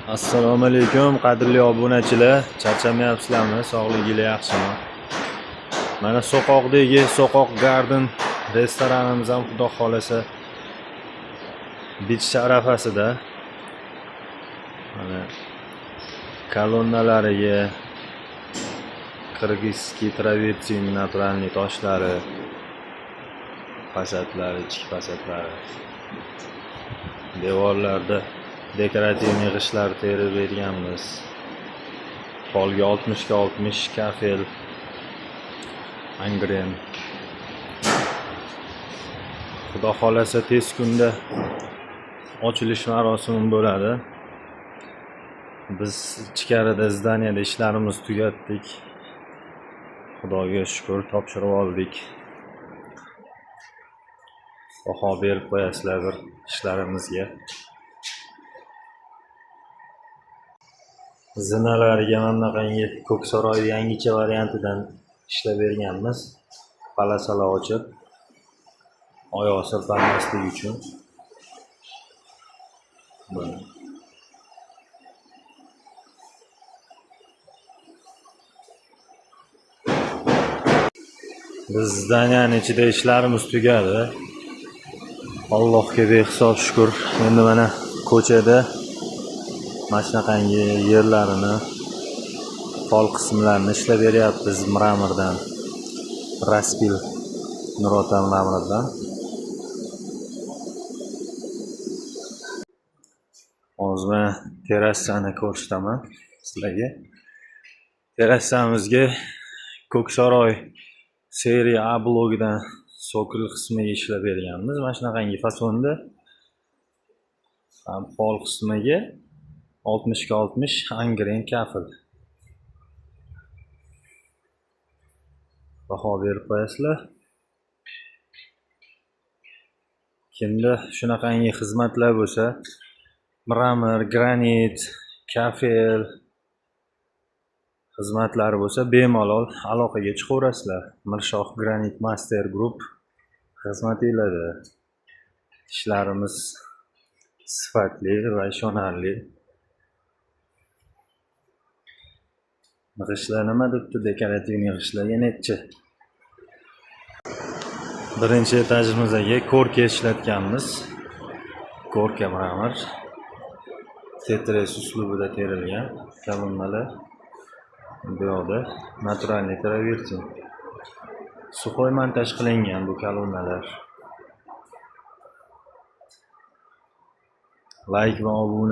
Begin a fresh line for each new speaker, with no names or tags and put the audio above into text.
Assalomu alaykum qadrli obunachilar, charchamayapsizlarmi? Sog'liginglar yaxshimi? Mana so'qoqdagi So'qoq Garden restoranimiz ham xudo xolasa bitish arafasida. Mana kolonnalariga qirg'izskiy travertin naturalniy toshlari, fasadlari, ichki fasadlari. Devorlarda dekorativniy g'ishtlar terib berganmiz. Polga 60 ga 60 kafel, angren. Xudo xolasa tez kunda ochilish marosimi bo'ladi. Biz ichkarida zdaniyada ishlarimizni tugatdik. Xudoga shukr, topshirib oldik. Baho berib qo'yasizlar bir ishlarimizga. Zinalariga mana bunaqangi Ko'ksaroy yangicha variantidan ishlab berganmiz. Palasalar ochib, oyoq sirpanmasligi uchun. Biz zdaniyaning ichida ishlarimiz tugadi. Allohga behisob shukr. Endi mana ko'chada mana shunaqangi yerlarini, pol qismlarini ishlab beryapmiz mramordan. Raspil Nurotan mramordan. Hozir mana terrasani ko'rsataman sizlarga. Terrasamizga Ko'ksaroy seriya A blogidan sokil qismiga ishlab berganmiz. Mana shunaqangi fasonda pol qismiga 60 ga 60 angren kafel. Baho berib qo'yasizlar. Kimda shunaqangi xizmatlar bo'lsa, mramor, granit, kafel xizmatlari bo'lsa, bemalol aloqaga chiqaverasizlar. Mirshoh Granit Master Group xizmatinglarda. Ishlarimiz sifatli va ishonarli. G'ishtlar nima debdi? Dekorativniy g'ishtlarga necha? Birinchi etajimizga korka ishlatganmiz. Korka mramor. Tetris uslubida terilgan kolonnalar. Bu yoqda naturalniy travertin. Suxoy montaj qilingan bu kolonnalar. Like va obuna